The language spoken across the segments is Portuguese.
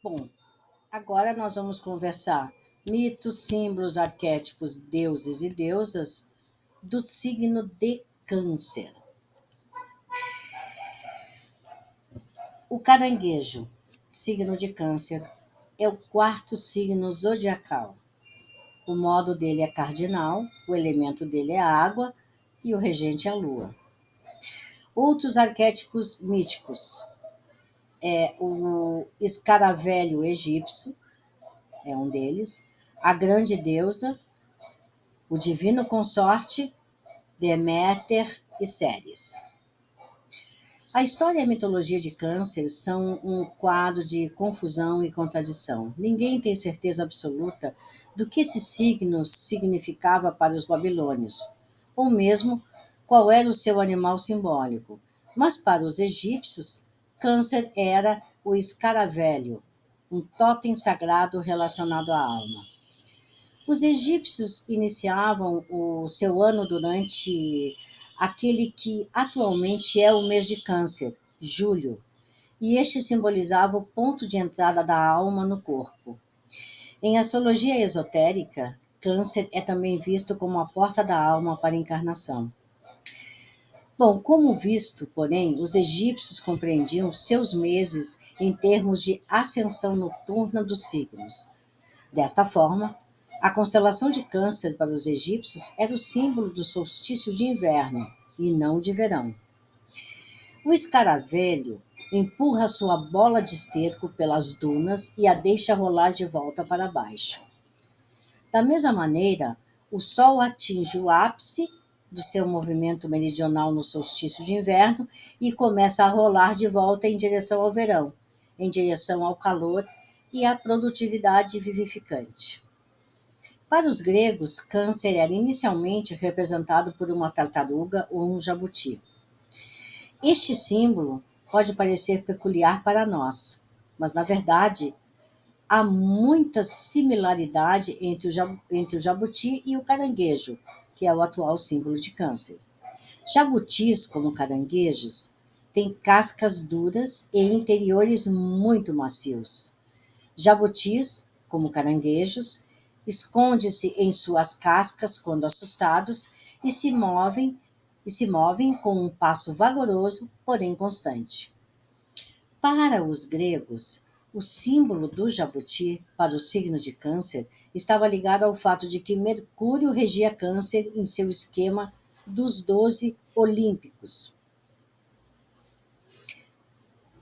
Bom, agora nós vamos conversar mitos, símbolos, arquétipos, deuses e deusas do signo de Câncer. O caranguejo, signo de Câncer, é o quarto signo zodiacal. O modo dele é cardinal, o elemento dele é a água e o regente é a lua. Outros arquétipos míticos é o escaravelho egípcio, é um deles, a grande deusa, o divino consorte, Deméter e Ceres. A história e a mitologia de Câncer são um quadro de confusão e contradição. Ninguém tem certeza absoluta do que esse signo significava para os babilônios, ou mesmo qual era o seu animal simbólico. Mas para os egípcios, Câncer era o escaravelho, um totem sagrado relacionado à alma. Os egípcios iniciavam o seu ano durante aquele que atualmente é o mês de Câncer, julho, e este simbolizava o ponto de entrada da alma no corpo. Em astrologia esotérica, Câncer é também visto como a porta da alma para a encarnação. Bom, como visto, porém, os egípcios compreendiam seus meses em termos de ascensão noturna dos signos. Desta forma, a constelação de Câncer para os egípcios era o símbolo do solstício de inverno e não de verão. O escaravelho empurra sua bola de esterco pelas dunas e a deixa rolar de volta para baixo. Da mesma maneira, o Sol atinge o ápice do seu movimento meridional no solstício de inverno e começa a rolar de volta em direção ao verão, em direção ao calor e à produtividade vivificante. Para os gregos, Câncer era inicialmente representado por uma tartaruga ou um jabuti. Este símbolo pode parecer peculiar para nós, mas na verdade há muita similaridade entre o jabuti e o caranguejo, que é o atual símbolo de Câncer. Jabutis, como caranguejos, têm cascas duras e interiores muito macios. Jabutis, como caranguejos, esconde-se em suas cascas quando assustados e se movem com um passo vagaroso, porém constante. Para os gregos, o símbolo do jabuti para o signo de Câncer estava ligado ao fato de que Mercúrio regia Câncer em seu esquema dos 12 olímpicos.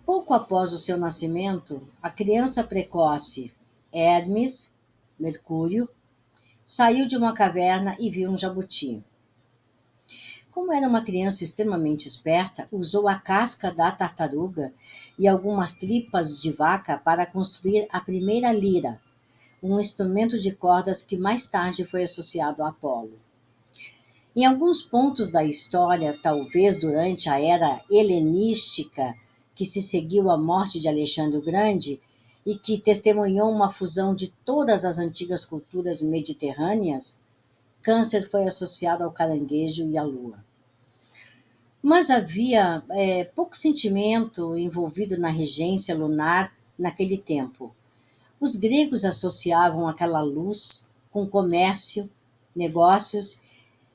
Pouco após o seu nascimento, a criança precoce Hermes, Mercúrio, saiu de uma caverna e viu um jabuti. Como era uma criança extremamente esperta, usou a casca da tartaruga e algumas tripas de vaca para construir a primeira lira, um instrumento de cordas que mais tarde foi associado a Apolo. Em alguns pontos da história, talvez durante a era helenística, que se seguiu à morte de Alexandre o Grande e que testemunhou uma fusão de todas as antigas culturas mediterrâneas, Câncer foi associado ao caranguejo e à lua. Mas havia pouco sentimento envolvido na regência lunar naquele tempo. Os gregos associavam aquela luz com comércio, negócios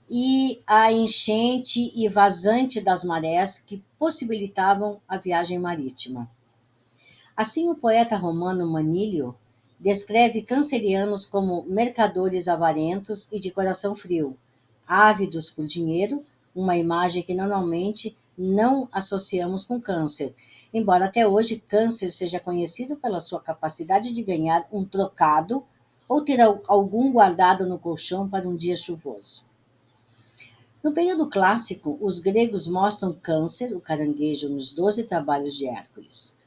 e a enchente e vazante das marés que possibilitavam a viagem marítima. Assim, o poeta romano Manílio descreve cancerianos como mercadores avarentos e de coração frio, ávidos por dinheiro, uma imagem que normalmente não associamos com Câncer, embora até hoje Câncer seja conhecido pela sua capacidade de ganhar um trocado ou ter algum guardado no colchão para um dia chuvoso. No período clássico, os gregos mostram Câncer, o caranguejo, nos 12 trabalhos de Hércules.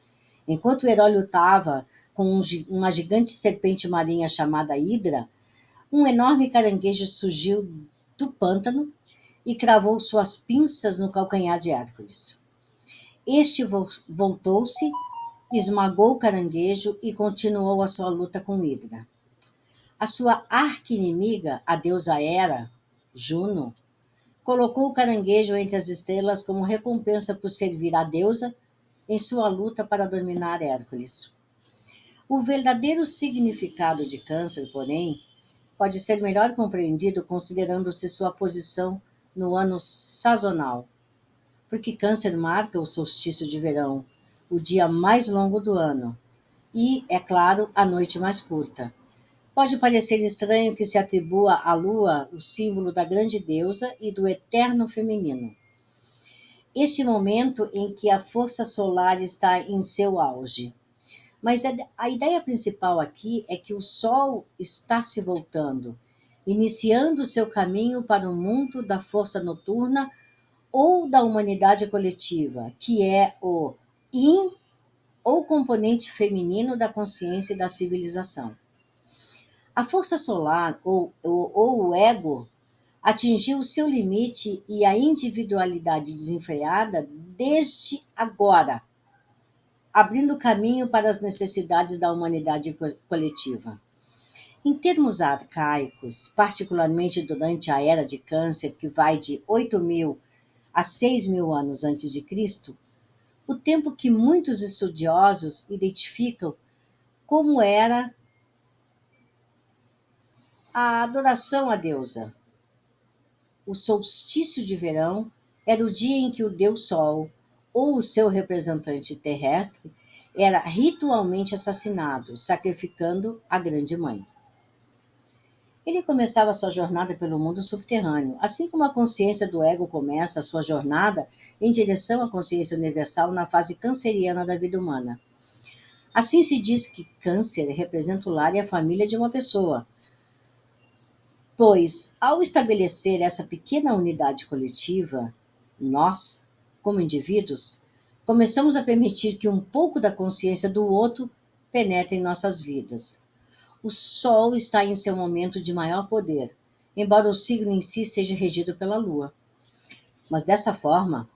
Enquanto o herói lutava com uma gigante serpente marinha chamada Hidra, um enorme caranguejo surgiu do pântano e cravou suas pinças no calcanhar de Hércules. Este voltou-se, esmagou o caranguejo e continuou a sua luta com Hidra. A sua arqui-inimiga, a deusa Hera, Juno, colocou o caranguejo entre as estrelas como recompensa por servir a deusa em sua luta para dominar Hércules. O verdadeiro significado de Câncer, porém, pode ser melhor compreendido considerando-se sua posição no ano sazonal, porque Câncer marca o solstício de verão, o dia mais longo do ano, e, é claro, a noite mais curta. Pode parecer estranho que se atribua à Lua o símbolo da grande deusa e do eterno feminino. Este momento em que a força solar está em seu auge. Mas a ideia principal aqui é que o Sol está se voltando, iniciando seu caminho para o mundo da força noturna ou da humanidade coletiva, que é o Yin ou componente feminino da consciência e da civilização. A força solar, ou o ego, atingiu seu limite e a individualidade desenfreada desde agora, abrindo caminho para as necessidades da humanidade coletiva. Em termos arcaicos, particularmente durante a Era de Câncer, que vai de 8.000 a 6.000 anos antes de Cristo, o tempo que muitos estudiosos identificam como era a adoração à deusa. O solstício de verão era o dia em que o deus Sol, ou o seu representante terrestre, era ritualmente assassinado, sacrificando a Grande Mãe. Ele começava sua jornada pelo mundo subterrâneo, assim como a consciência do ego começa a sua jornada em direção à consciência universal na fase canceriana da vida humana. Assim se diz que Câncer representa o lar e a família de uma pessoa, pois, ao estabelecer essa pequena unidade coletiva, nós, como indivíduos, começamos a permitir que um pouco da consciência do outro penetre em nossas vidas. O Sol está em seu momento de maior poder, embora o signo em si seja regido pela Lua. Mas dessa forma,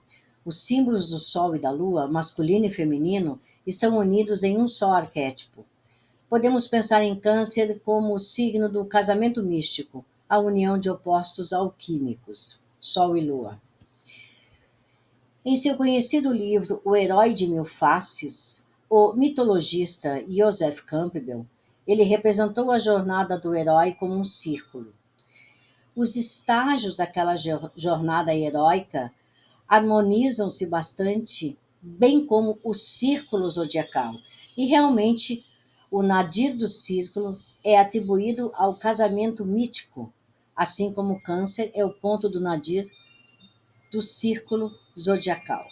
os símbolos do Sol e da Lua, masculino e feminino, estão unidos em um só arquétipo. Podemos pensar em Câncer como o signo do casamento místico, a união de opostos alquímicos, Sol e Lua. Em seu conhecido livro O Herói de Mil Faces, o mitologista Joseph Campbell, ele representou a jornada do herói como um círculo. Os estágios daquela jornada heróica harmonizam-se bastante, bem como o círculo zodiacal. E realmente, o nadir do círculo é atribuído ao casamento mítico, assim como o Câncer é o ponto do nadir do círculo zodiacal.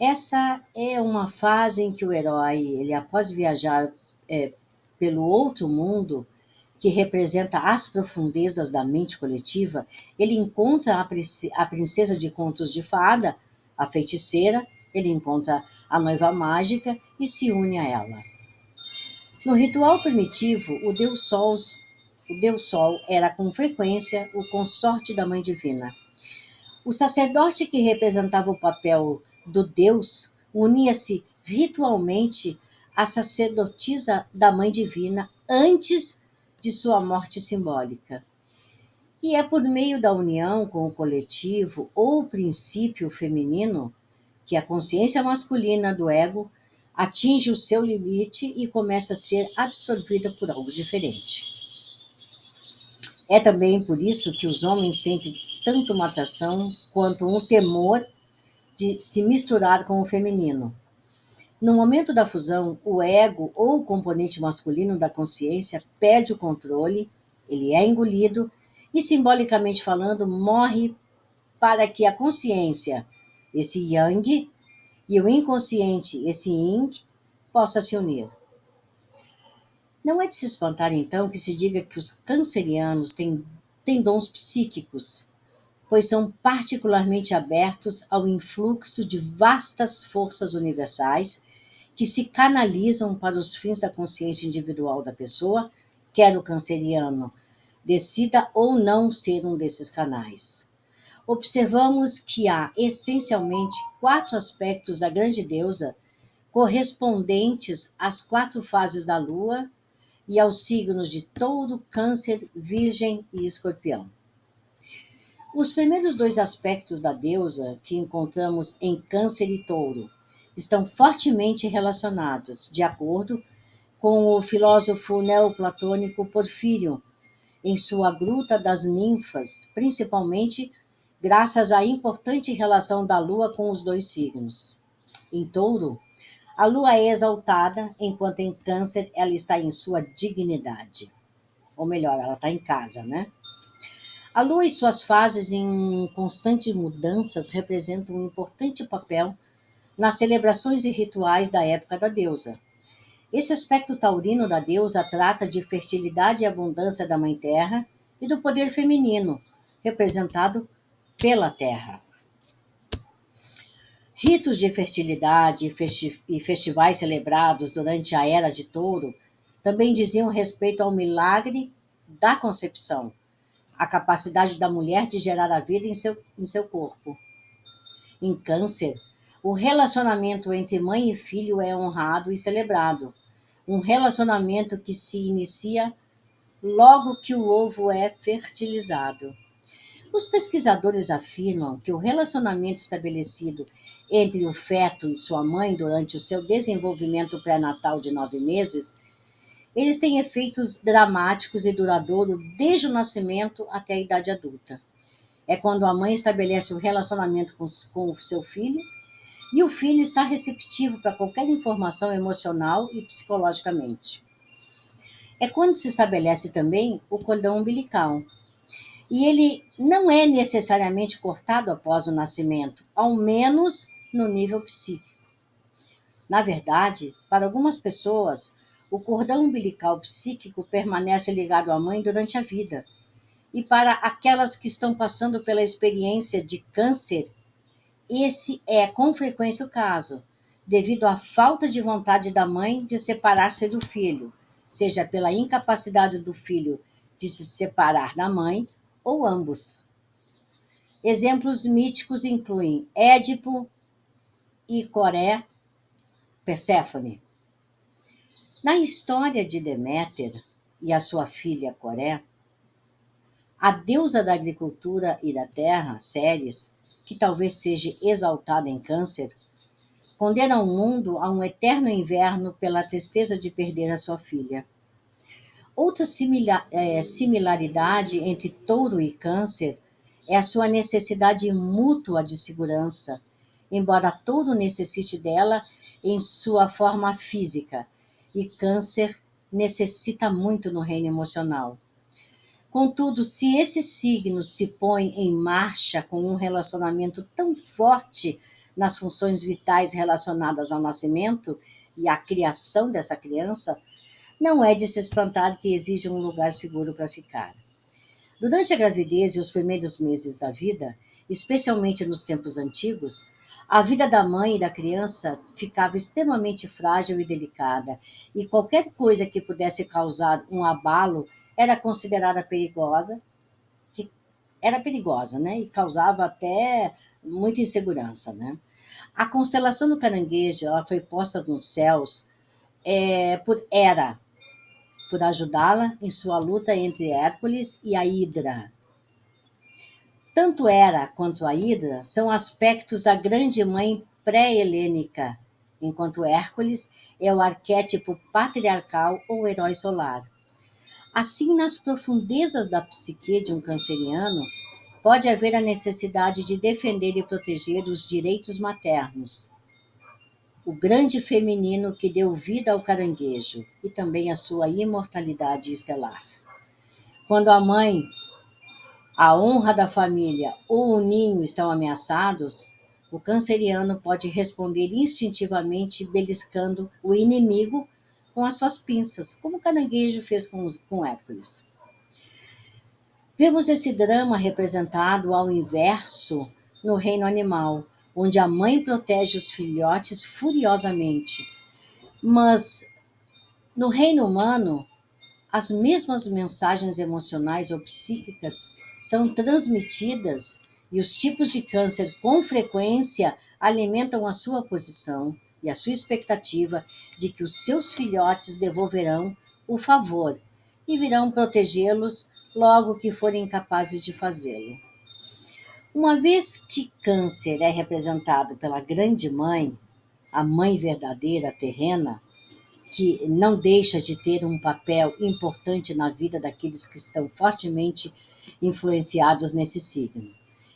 Essa é uma fase em que o herói, ele após viajar pelo outro mundo, que representa as profundezas da mente coletiva, ele encontra a princesa de contos de fada, a feiticeira, ele encontra a noiva mágica e se une a ela. No ritual primitivo, o Deus Sol era com frequência o consorte da Mãe Divina. O sacerdote que representava o papel do Deus unia-se ritualmente à sacerdotisa da Mãe Divina antes de sua morte simbólica. E é por meio da união com o coletivo ou princípio feminino que a consciência masculina do ego atinge o seu limite e começa a ser absorvida por algo diferente. É também por isso que os homens sentem tanto uma atração quanto um temor de se misturar com o feminino. No momento da fusão, o ego ou o componente masculino da consciência perde o controle, ele é engolido e, simbolicamente falando, morre para que a consciência, esse yang, e o inconsciente, esse yin, possa se unir. Não é de se espantar, então, que se diga que os cancerianos têm dons psíquicos, pois são particularmente abertos ao influxo de vastas forças universais que se canalizam para os fins da consciência individual da pessoa, quer o canceriano decida ou não ser um desses canais. Observamos que há essencialmente 4 aspectos da grande deusa correspondentes às 4 fases da Lua e aos signos de Touro, Câncer, Virgem e Escorpião. Os primeiros 2 aspectos da deusa que encontramos em Câncer e Touro, estão fortemente relacionados, de acordo com o filósofo neoplatônico Porfírio, em sua Gruta das Ninfas, principalmente graças à importante relação da Lua com os dois signos. Em Touro, a Lua é exaltada, enquanto em Câncer ela está em sua dignidade. Ou melhor, ela está em casa, né? A Lua e suas fases em constantes mudanças representam um importante papel nas celebrações e rituais da época da deusa. Esse aspecto taurino da deusa trata de fertilidade e abundância da Mãe Terra e do poder feminino, representado pela Terra. Ritos de fertilidade e festivais celebrados durante a Era de Touro também diziam respeito ao milagre da concepção, a capacidade da mulher de gerar a vida em seu corpo. Em Câncer, o relacionamento entre mãe e filho é honrado e celebrado, um relacionamento que se inicia logo que o ovo é fertilizado. Os pesquisadores afirmam que o relacionamento estabelecido entre o feto e sua mãe durante o seu desenvolvimento pré-natal de 9 meses, eles têm efeitos dramáticos e duradouros desde o nascimento até a idade adulta. É quando a mãe estabelece um relacionamento com o seu filho e o filho está receptivo para qualquer informação emocional e psicologicamente. É quando se estabelece também o cordão umbilical. E ele não é necessariamente cortado após o nascimento, ao menos no nível psíquico. Na verdade, para algumas pessoas, o cordão umbilical psíquico permanece ligado à mãe durante a vida. E para aquelas que estão passando pela experiência de câncer, esse é com frequência o caso, devido à falta de vontade da mãe de separar-se do filho, seja pela incapacidade do filho de se separar da mãe ou ambos. Exemplos míticos incluem Édipo e Coré, Perséfone. Na história de Deméter e a sua filha Coré, a deusa da agricultura e da terra, Ceres, que talvez seja exaltada em Câncer, condena o mundo a um eterno inverno pela tristeza de perder a sua filha. Outra similaridade entre Touro e Câncer é a sua necessidade mútua de segurança, embora Touro necessite dela em sua forma física, e Câncer necessita muito no reino emocional. Contudo, se esses signos se põem em marcha com um relacionamento tão forte nas funções vitais relacionadas ao nascimento e à criação dessa criança, não é de se espantar que exija um lugar seguro para ficar. Durante a gravidez e os primeiros meses da vida, especialmente nos tempos antigos, a vida da mãe e da criança ficava extremamente frágil e delicada, e qualquer coisa que pudesse causar um abalo era considerada perigosa, né? E causava até muita insegurança, né? A constelação do Caranguejo, ela foi posta nos céus por Hera, por ajudá-la em sua luta entre Hércules e a Hidra. Tanto Hera quanto a Hidra são aspectos da grande mãe pré-helênica, enquanto Hércules é o arquétipo patriarcal ou herói solar. Assim, nas profundezas da psique de um canceriano, pode haver a necessidade de defender e proteger os direitos maternos, o grande feminino que deu vida ao caranguejo e também a sua imortalidade estelar. Quando a mãe, a honra da família ou o ninho estão ameaçados, o canceriano pode responder instintivamente beliscando o inimigo com as suas pinças, como o caranguejo fez com Hércules. Vemos esse drama representado ao inverso no reino animal, onde a mãe protege os filhotes furiosamente. Mas no reino humano, as mesmas mensagens emocionais ou psíquicas são transmitidas e os tipos de câncer com frequência alimentam a sua posição e a sua expectativa de que os seus filhotes devolverão o favor e virão protegê-los logo que forem capazes de fazê-lo. Uma vez que Câncer é representado pela Grande Mãe, a mãe verdadeira, terrena, que não deixa de ter um papel importante na vida daqueles que estão fortemente influenciados nesse signo.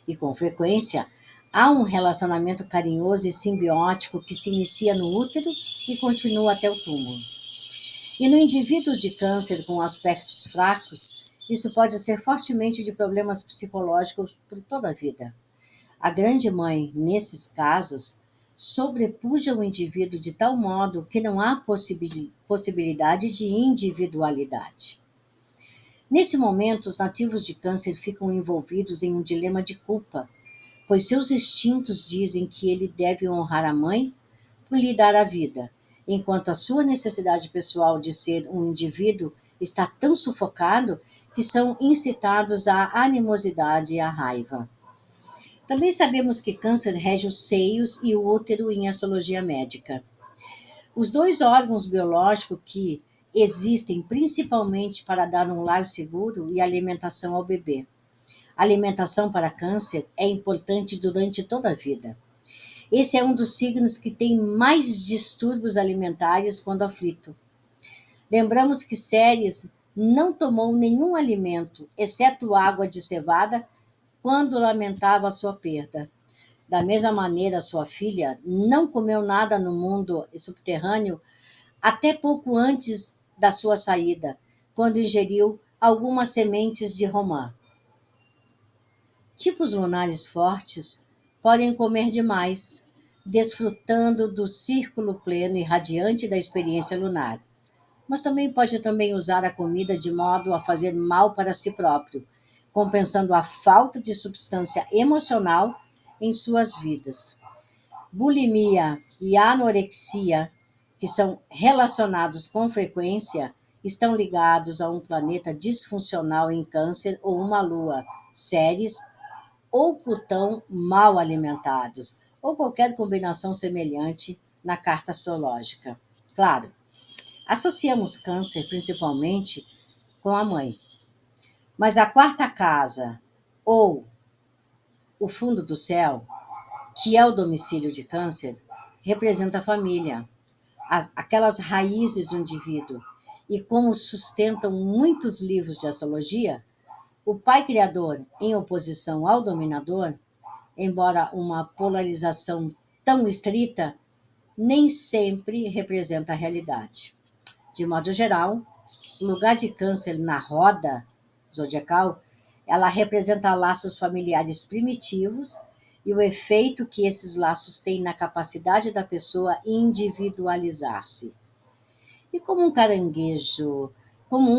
E, com frequência, há um relacionamento carinhoso e simbiótico que se inicia no útero e continua até o túmulo. E no indivíduo de câncer com aspectos fracos, isso pode ser fortemente de problemas psicológicos por toda a vida. A grande mãe, nesses casos, sobrepuja o indivíduo de tal modo que não há possibilidade de individualidade. Nesse momento, os nativos de câncer ficam envolvidos em um dilema de culpa, pois seus instintos dizem que ele deve honrar a mãe por lhe dar a vida, enquanto a sua necessidade pessoal de ser um indivíduo está tão sufocado que são incitados à animosidade e à raiva. Também sabemos que câncer rege os seios e o útero em astrologia médica. Os dois órgãos biológicos que existem principalmente para dar um lar seguro e alimentação ao bebê. A alimentação para câncer é importante durante toda a vida. Esse é um dos signos que tem mais distúrbios alimentares quando aflito. Lembramos que Ceres não tomou nenhum alimento, exceto água de cevada, quando lamentava a sua perda. Da mesma maneira, sua filha não comeu nada no mundo subterrâneo até pouco antes da sua saída, quando ingeriu algumas sementes de romã. Tipos lunares fortes podem comer demais, desfrutando do círculo pleno e radiante da experiência lunar, mas pode usar a comida de modo a fazer mal para si próprio, compensando a falta de substância emocional em suas vidas. Bulimia e anorexia, que são relacionados com frequência, estão ligados a um planeta disfuncional em Câncer ou uma lua, Ceres, ou Plutão mal alimentados, ou qualquer combinação semelhante na carta astrológica. Claro, associamos Câncer principalmente com a mãe, mas a quarta casa ou o fundo do céu, que é o domicílio de Câncer, representa a família, aquelas raízes do indivíduo. E como sustentam muitos livros de astrologia, o pai criador em oposição ao dominador, embora uma polarização tão estrita, nem sempre representa a realidade. De modo geral, o lugar de Câncer na roda zodiacal, ela representa laços familiares primitivos e o efeito que esses laços têm na capacidade da pessoa individualizar-se. E como um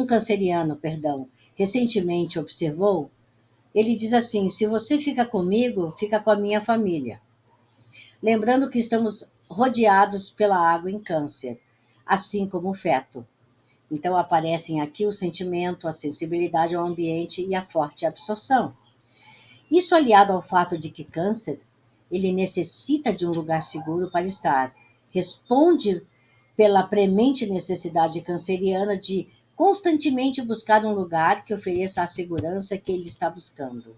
canceriano, recentemente observou, ele diz assim: se você fica comigo, fica com a minha família. Lembrando que estamos rodeados pela água em Câncer, assim como o feto. Então aparecem aqui o sentimento, a sensibilidade ao ambiente e a forte absorção. Isso aliado ao fato de que Câncer, ele necessita de um lugar seguro para estar, responde pela premente necessidade canceriana de constantemente buscar um lugar que ofereça a segurança que ele está buscando.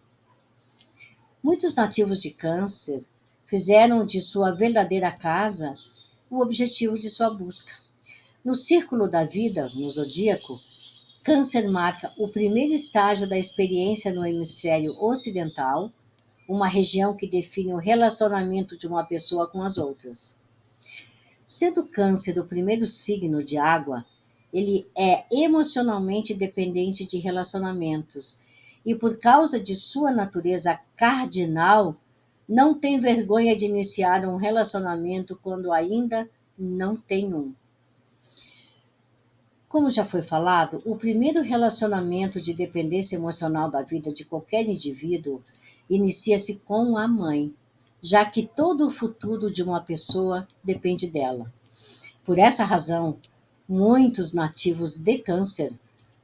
Muitos nativos de Câncer fizeram de sua verdadeira casa o objetivo de sua busca. No círculo da vida, no zodíaco, Câncer marca o primeiro estágio da experiência no hemisfério ocidental, uma região que define o relacionamento de uma pessoa com as outras. Sendo Câncer o primeiro signo de água, ele é emocionalmente dependente de relacionamentos e, por causa de sua natureza cardinal, não tem vergonha de iniciar um relacionamento quando ainda não tem um. Como já foi falado, o primeiro relacionamento de dependência emocional da vida de qualquer indivíduo inicia-se com a mãe, já que todo o futuro de uma pessoa depende dela. Por essa razão, muitos nativos de Câncer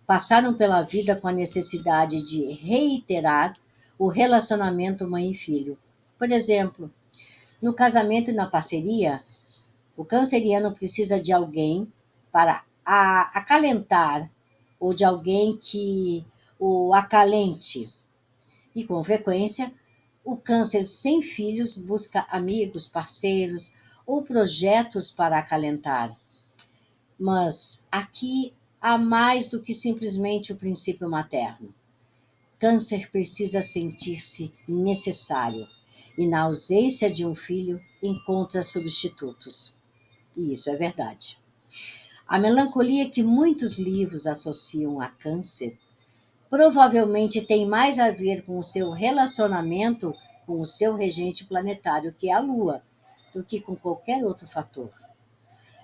passaram pela vida com a necessidade de reiterar o relacionamento mãe e filho. Por exemplo, no casamento e na parceria, o canceriano precisa de alguém para acalentar ou de alguém que o acalente. E, com frequência, o Câncer sem filhos busca amigos, parceiros ou projetos para acalentar. Mas aqui há mais do que simplesmente o princípio materno. Câncer precisa sentir-se necessário e, na ausência de um filho, encontra substitutos. E isso é verdade. A melancolia que muitos livros associam a câncer provavelmente tem mais a ver com o seu relacionamento com o seu regente planetário, que é a Lua, do que com qualquer outro fator.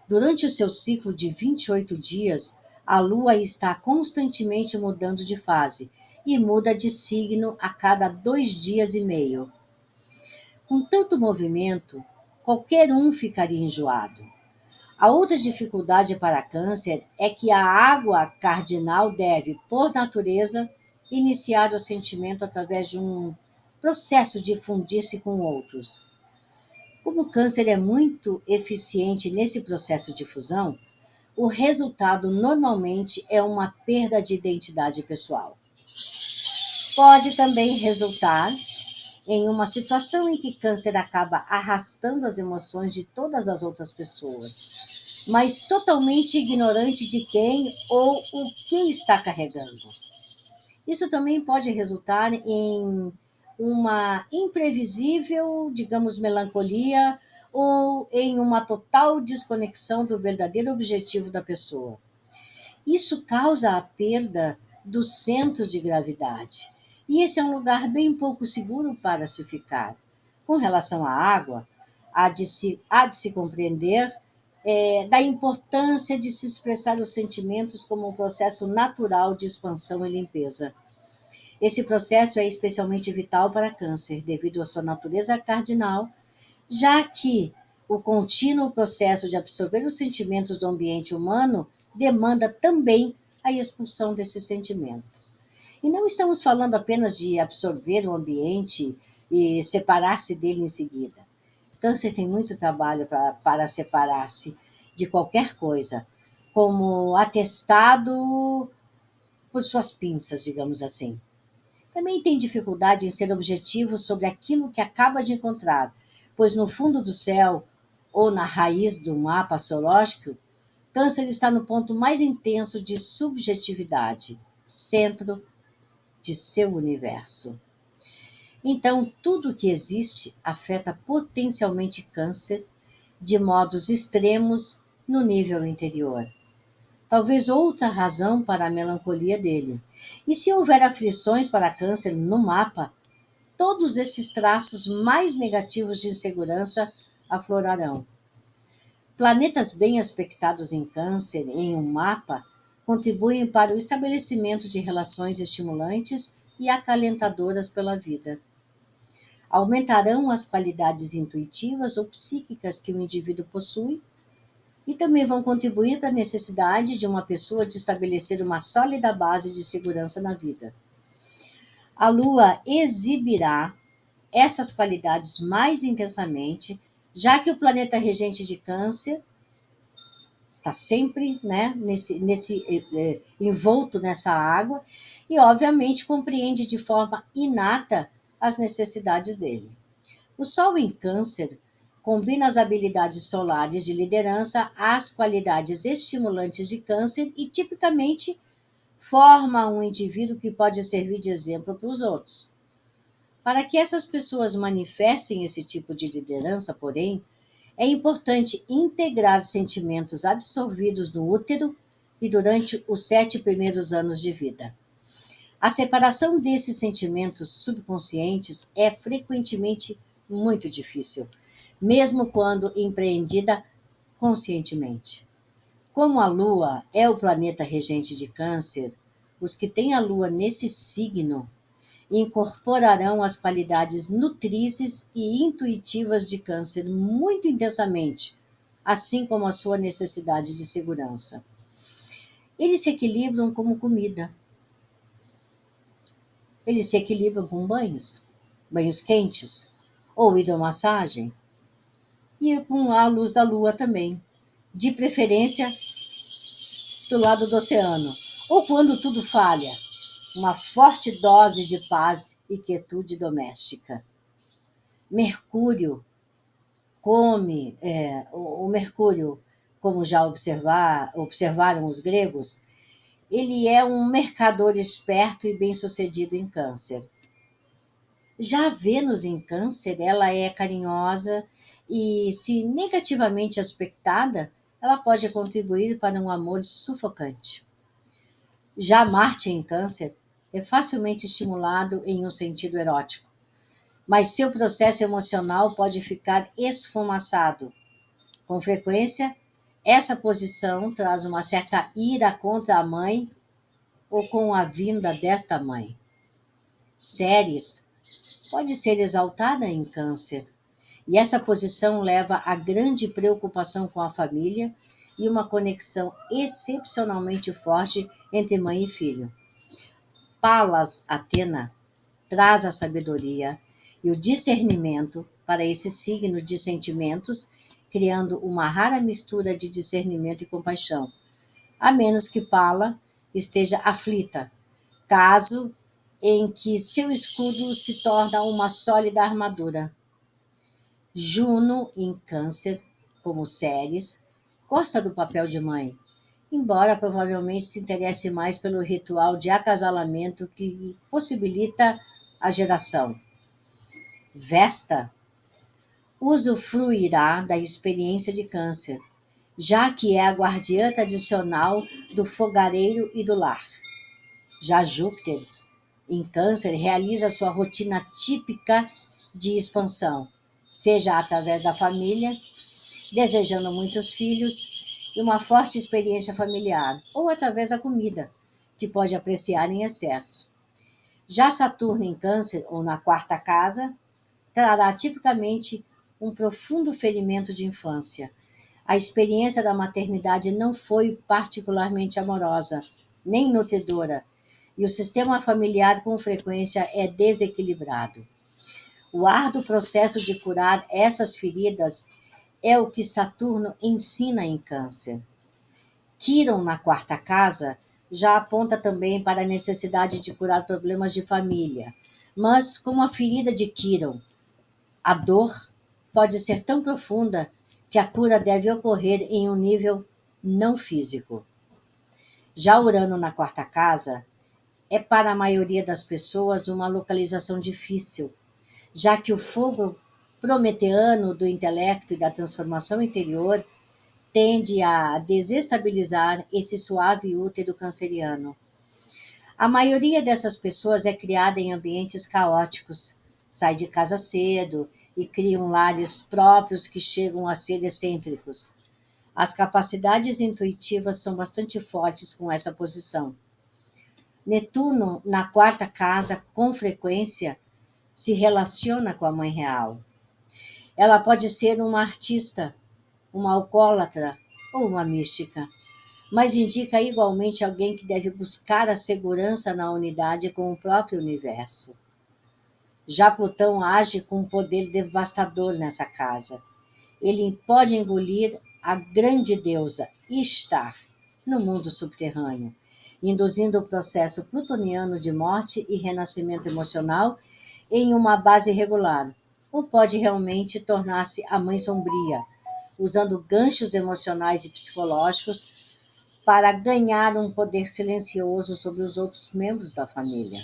Durante o seu ciclo de 28 dias, a Lua está constantemente mudando de fase e muda de signo a cada 2 dias e meio. Com tanto movimento, qualquer um ficaria enjoado. A outra dificuldade para câncer é que a água cardinal deve, por natureza, iniciar o sentimento através de um processo de fundir-se com outros. Como o câncer é muito eficiente nesse processo de fusão, o resultado normalmente é uma perda de identidade pessoal. Pode também resultar em uma situação em que câncer acaba arrastando as emoções de todas as outras pessoas, mas totalmente ignorante de quem ou o que está carregando. Isso também pode resultar em uma imprevisível, digamos, melancolia ou em uma total desconexão do verdadeiro objetivo da pessoa. Isso causa a perda do centro de gravidade. E esse é um lugar bem pouco seguro para se ficar. Com relação à água, há de se compreender da importância de se expressar os sentimentos como um processo natural de expansão e limpeza. Esse processo é especialmente vital para câncer, devido à sua natureza cardinal, já que o contínuo processo de absorver os sentimentos do ambiente humano demanda também a expulsão desse sentimento. E não estamos falando apenas de absorver o ambiente e separar-se dele em seguida. Câncer tem muito trabalho para separar-se de qualquer coisa, como atestado por suas pinças, digamos assim. Também tem dificuldade em ser objetivo sobre aquilo que acaba de encontrar, pois no fundo do céu, ou na raiz do mapa astrológico, Câncer está no ponto mais intenso de subjetividade, centro de seu universo. Então, tudo que existe afeta potencialmente Câncer de modos extremos no nível interior. Talvez outra razão para a melancolia dele. E se houver aflições para Câncer no mapa, todos esses traços mais negativos de insegurança aflorarão. Planetas bem aspectados em Câncer em um mapa contribuem para o estabelecimento de relações estimulantes e acalentadoras pela vida. Aumentarão as qualidades intuitivas ou psíquicas que o indivíduo possui e também vão contribuir para a necessidade de uma pessoa de estabelecer uma sólida base de segurança na vida. A Lua exibirá essas qualidades mais intensamente, já que o planeta regente de Câncer está sempre, né, envolto nessa água e, obviamente, compreende de forma inata as necessidades dele. O Sol em Câncer combina as habilidades solares de liderança às qualidades estimulantes de Câncer e, tipicamente, forma um indivíduo que pode servir de exemplo para os outros. Para que essas pessoas manifestem esse tipo de liderança, porém, é importante integrar sentimentos absorvidos no útero e durante os 7 primeiros anos de vida. A separação desses sentimentos subconscientes é frequentemente muito difícil, mesmo quando empreendida conscientemente. Como a Lua é o planeta regente de Câncer, os que têm a Lua nesse signo incorporarão as qualidades nutrizes e intuitivas de Câncer muito intensamente, assim como a sua necessidade de segurança. Eles se equilibram como comida. Eles se equilibram com banhos quentes, ou hidromassagem, e com a luz da lua também, de preferência do lado do oceano, ou quando tudo falha, uma forte dose de paz e quietude doméstica. Mercúrio come o Mercúrio, como já observaram os gregos, ele é um mercador esperto e bem-sucedido em Câncer. Já a Vênus em Câncer, ela é carinhosa e, se negativamente aspectada, ela pode contribuir para um amor sufocante. Já Marte em Câncer é facilmente estimulado em um sentido erótico, mas seu processo emocional pode ficar esfumaçado. Com frequência, essa posição traz uma certa ira contra a mãe ou com a vinda desta mãe. Ceres pode ser exaltada em Câncer, e essa posição leva a grande preocupação com a família e uma conexão excepcionalmente forte entre mãe e filho. Palas Atena traz a sabedoria e o discernimento para esse signo de sentimentos, criando uma rara mistura de discernimento e compaixão, a menos que Pala esteja aflita, caso em que seu escudo se torna uma sólida armadura. Juno em Câncer, como Ceres, gosta do papel de mãe, embora provavelmente se interesse mais pelo ritual de acasalamento que possibilita a geração. Vesta usufruirá da experiência de Câncer, já que é a guardiã tradicional do fogareiro e do lar. Já Júpiter, em Câncer, realiza sua rotina típica de expansão, seja através da família, desejando muitos filhos e uma forte experiência familiar, ou através da comida, que pode apreciar em excesso. Já Saturno em Câncer, ou na quarta casa, trará tipicamente um profundo ferimento de infância. A experiência da maternidade não foi particularmente amorosa, nem nutridora, e o sistema familiar com frequência é desequilibrado. O árduo processo de curar essas feridas é o que Saturno ensina em Câncer. Quirón, na quarta casa, já aponta também para a necessidade de curar problemas de família, mas como a ferida de Quirón, a dor pode ser tão profunda que a cura deve ocorrer em um nível não físico. Já Urano na quarta casa é para a maioria das pessoas uma localização difícil, já que o fogo prometeano do intelecto e da transformação interior tende a desestabilizar esse suave útero canceriano. A maioria dessas pessoas é criada em ambientes caóticos, sai de casa cedo e criam lares próprios que chegam a ser excêntricos. As capacidades intuitivas são bastante fortes com essa posição. Netuno, na quarta casa, com frequência, se relaciona com a mãe real. Ela pode ser uma artista, uma alcoólatra ou uma mística, mas indica igualmente alguém que deve buscar a segurança na unidade com o próprio universo. Já Plutão age com um poder devastador nessa casa. Ele pode engolir a grande deusa Ishtar no mundo subterrâneo, induzindo o processo plutoniano de morte e renascimento emocional em uma base regular, ou pode realmente tornar-se a mãe sombria, usando ganchos emocionais e psicológicos para ganhar um poder silencioso sobre os outros membros da família.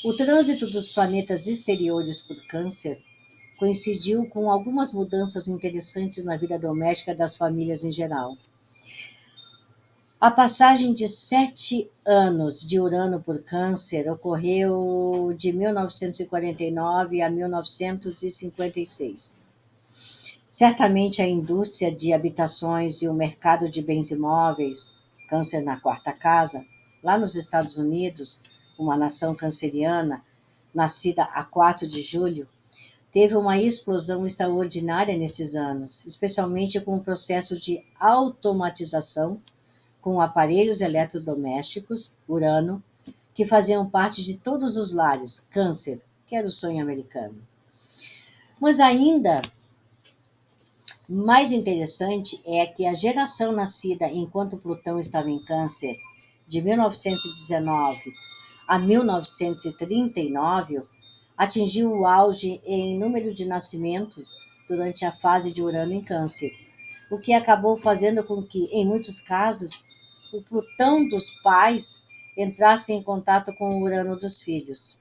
O trânsito dos planetas exteriores por Câncer coincidiu com algumas mudanças interessantes na vida doméstica das famílias em geral. A passagem de 7 anos de Urano por Câncer ocorreu de 1949 a 1956. Certamente a indústria de habitações e o mercado de bens imóveis, Câncer na quarta casa, lá nos Estados Unidos, uma nação canceriana, nascida a 4 de julho, teve uma explosão extraordinária nesses anos, especialmente com o processo de automatização com aparelhos eletrodomésticos, Urano, que faziam parte de todos os lares, Câncer, que era o sonho americano. Mas ainda mais interessante é que a geração nascida enquanto Plutão estava em Câncer, de 1919 a 1939, atingiu o auge em número de nascimentos durante a fase de Urano em Câncer, o que acabou fazendo com que, em muitos casos, o Plutão dos pais entrasse em contato com o Urano dos filhos.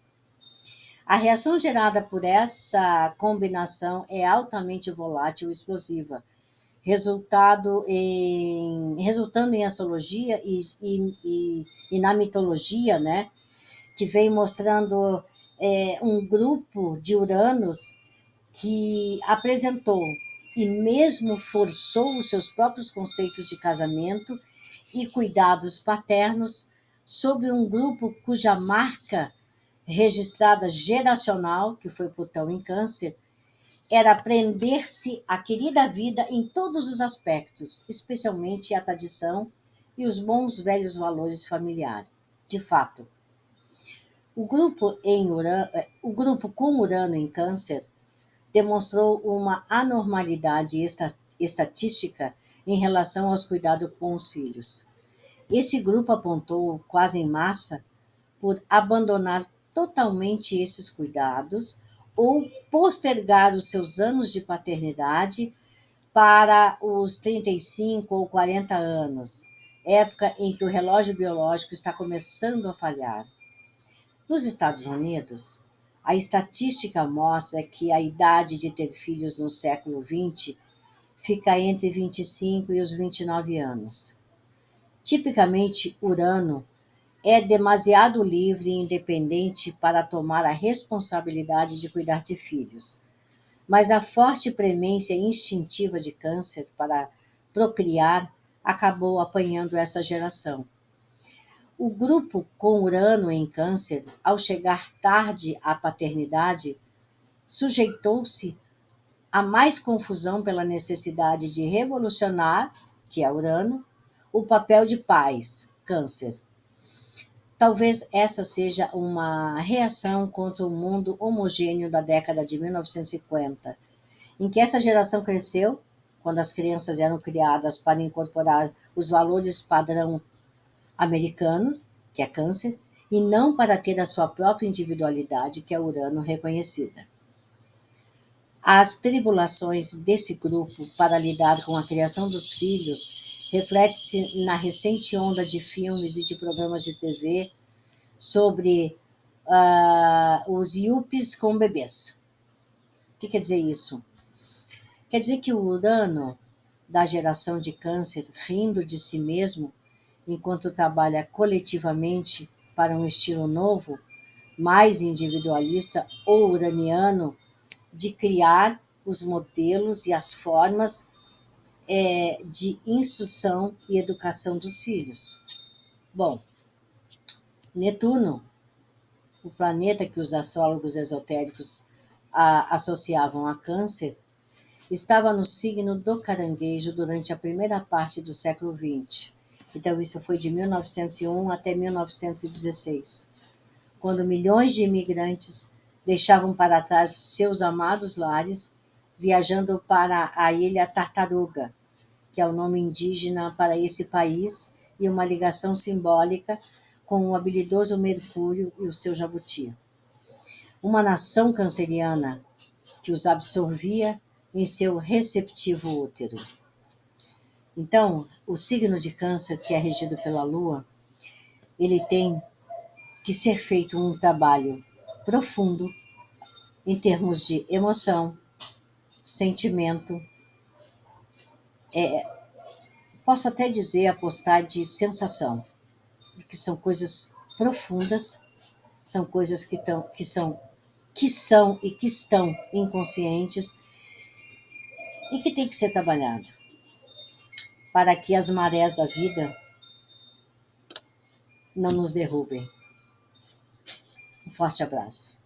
A reação gerada por essa combinação é altamente volátil e explosiva, resultando em astrologia e na mitologia, né, que vem mostrando um grupo de Uranos que apresentou e mesmo forçou os seus próprios conceitos de casamento e cuidados paternos sobre um grupo cuja marca registrada geracional, que foi Plutão em Câncer, era prender-se à querida vida em todos os aspectos, especialmente a tradição e os bons velhos valores familiares. De fato, o grupo com Urano em Câncer demonstrou uma anormalidade estatística em relação aos cuidados com os filhos. Esse grupo apontou, quase em massa, por abandonar totalmente esses cuidados ou postergar os seus anos de paternidade para os 35 ou 40 anos, época em que o relógio biológico está começando a falhar. Nos Estados Unidos, a estatística mostra que a idade de ter filhos no século XX fica entre 25 e os 29 anos. Tipicamente, Urano é demasiado livre e independente para tomar a responsabilidade de cuidar de filhos, mas a forte premência instintiva de Câncer para procriar acabou apanhando essa geração. O grupo com Urano em Câncer, ao chegar tarde à paternidade, sujeitou-se a mais confusão pela necessidade de revolucionar, que é Urano, o papel de pais, Câncer. Talvez essa seja uma reação contra o mundo homogêneo da década de 1950, em que essa geração cresceu, quando as crianças eram criadas para incorporar os valores padrão americanos, que é Câncer, e não para ter a sua própria individualidade, que é Urano, reconhecida. As tribulações desse grupo para lidar com a criação dos filhos reflete-se na recente onda de filmes e de programas de TV sobre os yuppies com bebês. O que quer dizer isso? Quer dizer que o Urano da geração de Câncer, rindo de si mesmo, enquanto trabalha coletivamente para um estilo novo, mais individualista ou uraniano, de criar os modelos e as formas de instrução e educação dos filhos. Bom, Netuno, o planeta que os astrólogos esotéricos associavam a Câncer, estava no signo do Caranguejo durante a primeira parte do século XX. Então, isso foi de 1901 até 1916, quando milhões de imigrantes deixavam para trás seus amados lares, viajando para a Ilha Tartaruga, que é o nome indígena para esse país e uma ligação simbólica com o habilidoso Mercúrio e o seu jabuti. Uma nação canceriana que os absorvia em seu receptivo útero. Então, o signo de Câncer, que é regido pela Lua, ele tem que ser feito um trabalho profundo em termos de emoção, sentimento, posso até dizer apostar de sensação, porque são coisas profundas, são coisas que são e que estão inconscientes e que tem que ser trabalhado para que as marés da vida não nos derrubem. Um forte abraço.